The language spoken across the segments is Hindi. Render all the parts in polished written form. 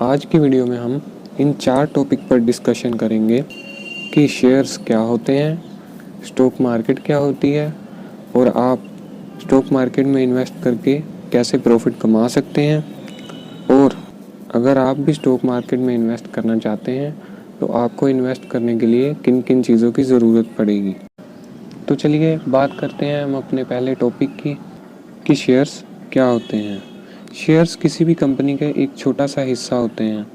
आज की वीडियो में हम इन 4 टॉपिक पर डिस्कशन करेंगे कि शेयर्स क्या होते हैं, स्टॉक मार्केट क्या होती है और आप स्टॉक मार्केट में इन्वेस्ट करके कैसे प्रॉफिट कमा सकते हैं। और अगर आप भी स्टॉक मार्केट में इन्वेस्ट करना चाहते हैं तो आपको इन्वेस्ट करने के लिए किन किन चीज़ों की ज़रूरत पड़ेगी। तो चलिए बात करते हैं हम अपने पहले टॉपिक की कि शेयर्स क्या होते हैं। शेयर्स किसी भी कंपनी के एक छोटा सा हिस्सा होते हैं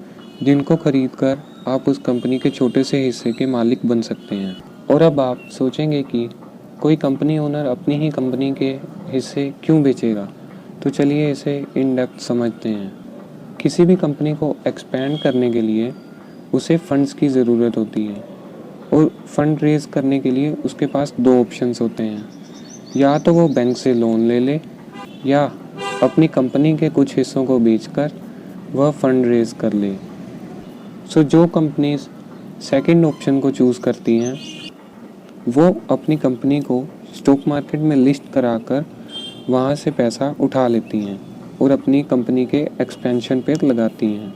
जिनको खरीदकर आप उस कंपनी के छोटे से हिस्से के मालिक बन सकते हैं। और अब आप सोचेंगे कि कोई कंपनी ओनर अपनी ही कंपनी के हिस्से क्यों बेचेगा, तो चलिए इसे इन डेप्थ समझते हैं। किसी भी कंपनी को एक्सपेंड करने के लिए उसे फंड्स की ज़रूरत होती है और फंड रेज करने के लिए उसके पास 2 ऑप्शंस होते हैं, या तो वो बैंक से लोन ले ले या अपनी कंपनी के कुछ हिस्सों को बेचकर वह फंड रेज कर ले। जो कंपनीज सेकंड ऑप्शन को चूज़ करती हैं वो अपनी कंपनी को स्टॉक मार्केट में लिस्ट कराकर वहाँ से पैसा उठा लेती हैं और अपनी कंपनी के एक्सपेंशन पर लगाती हैं।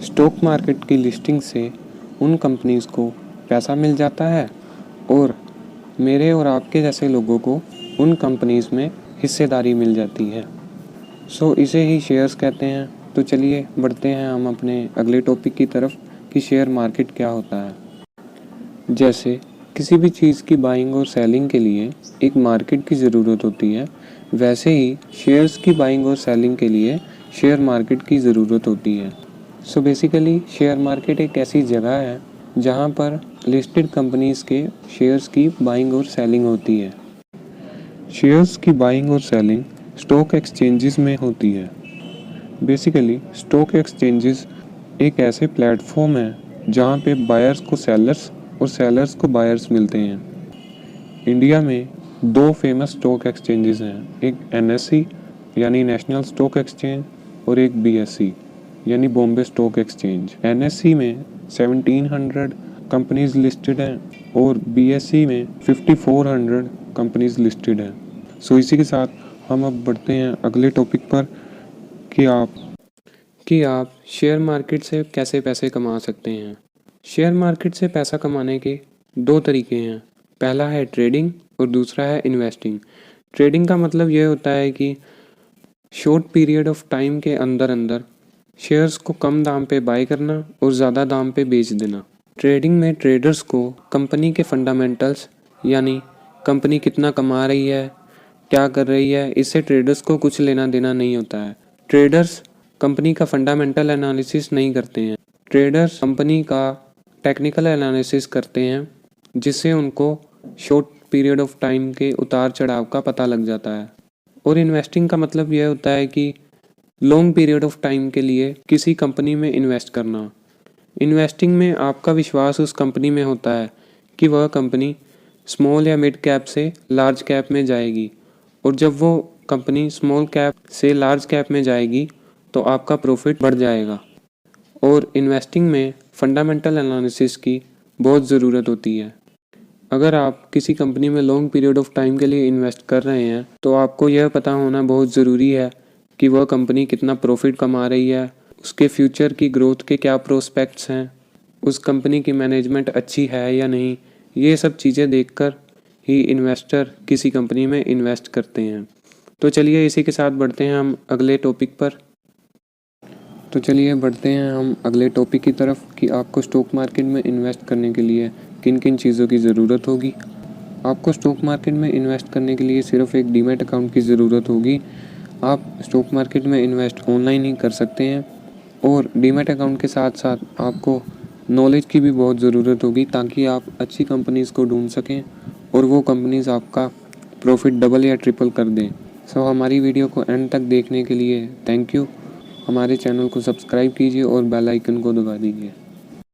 स्टॉक मार्केट की लिस्टिंग से उन कंपनीज को पैसा मिल जाता है और मेरे और आपके जैसे लोगों को उन कंपनीज में हिस्सेदारी मिल जाती है। इसे ही शेयर्स कहते हैं। तो चलिए बढ़ते हैं हम अपने अगले टॉपिक की तरफ कि शेयर मार्केट क्या होता है। जैसे किसी भी चीज़ की बाइंग और सेलिंग के लिए एक मार्केट की ज़रूरत होती है, वैसे ही शेयर्स की बाइंग और सेलिंग के लिए शेयर मार्केट की ज़रूरत होती है। बेसिकली शेयर मार्केट एक ऐसी जगह है जहाँ पर लिस्टेड कंपनीज़ के शेयर्स की बाइंग और सेलिंग होती है। शेयर्स की बाइंग और सेलिंग स्टॉक एक्सचेंजेस में होती है। बेसिकली स्टॉक एक्सचेंजेस एक ऐसे प्लेटफॉर्म है जहाँ पे बायर्स को सेलर्स और सेलर्स को बायर्स मिलते हैं। इंडिया में 2 फेमस स्टॉक एक्सचेंजेस हैं, एक NSE यानी नेशनल स्टॉक एक्सचेंज और एक BSE यानी बॉम्बे स्टॉक एक्सचेंज। NSE में 1700 कंपनीज लिस्टेड हैं और BSE में 5400 कंपनीज लिस्टेड हैं। इसी के साथ हम अब बढ़ते हैं अगले टॉपिक पर कि आप शेयर मार्केट से कैसे पैसे कमा सकते हैं। शेयर मार्केट से पैसा कमाने के 2 तरीके हैं, पहला है ट्रेडिंग और दूसरा है इन्वेस्टिंग। ट्रेडिंग का मतलब यह होता है कि शॉर्ट पीरियड ऑफ टाइम के अंदर अंदर शेयर्स को कम दाम पे बाय करना और ज़्यादा दाम पे बेच देना। ट्रेडिंग में ट्रेडर्स को कंपनी के फंडामेंटल्स यानी कंपनी कितना कमा रही है, क्या कर रही है, इससे ट्रेडर्स को कुछ लेना देना नहीं होता है। ट्रेडर्स कंपनी का फंडामेंटल एनालिसिस नहीं करते हैं, ट्रेडर्स कंपनी का टेक्निकल एनालिसिस करते हैं जिससे उनको शॉर्ट पीरियड ऑफ टाइम के उतार चढ़ाव का पता लग जाता है। और इन्वेस्टिंग का मतलब यह होता है कि लॉन्ग पीरियड ऑफ टाइम के लिए किसी कंपनी में इन्वेस्ट करना। इन्वेस्टिंग में आपका विश्वास उस कंपनी में होता है कि वह कंपनी स्मॉल या मिड कैप से लार्ज कैप में जाएगी, और जब वो कंपनी स्मॉल कैप से लार्ज कैप में जाएगी तो आपका प्रॉफिट बढ़ जाएगा। और इन्वेस्टिंग में फंडामेंटल एनालिसिस की बहुत ज़रूरत होती है। अगर आप किसी कंपनी में लॉन्ग पीरियड ऑफ टाइम के लिए इन्वेस्ट कर रहे हैं तो आपको यह पता होना बहुत ज़रूरी है कि वह कंपनी कितना प्रॉफिट कमा रही है, उसके फ्यूचर की ग्रोथ के क्या प्रोस्पेक्ट्स हैं, उस कंपनी की मैनेजमेंट अच्छी है या नहीं। ये सब चीज़ें देखकर ही इन्वेस्टर किसी कंपनी में इन्वेस्ट करते हैं। तो चलिए इसी के साथ बढ़ते हैं हम अगले टॉपिक पर। की तरफ कि आपको स्टॉक मार्केट में इन्वेस्ट करने के लिए किन किन चीज़ों की ज़रूरत होगी। आपको स्टॉक मार्केट में इन्वेस्ट करने के लिए सिर्फ एक डीमैट अकाउंट की ज़रूरत होगी। आप स्टॉक मार्केट में इन्वेस्ट ऑनलाइन ही कर सकते हैं और डीमैट अकाउंट के साथ साथ आपको नॉलेज की भी बहुत ज़रूरत होगी ताकि आप अच्छी कंपनीज़ को ढूंढ सकें और वो कंपनीज़ आपका प्रॉफिट डबल या ट्रिपल कर दें। हमारी वीडियो को एंड तक देखने के लिए थैंक यू। हमारे चैनल को सब्सक्राइब कीजिए और बेल आइकन को दबा दीजिए।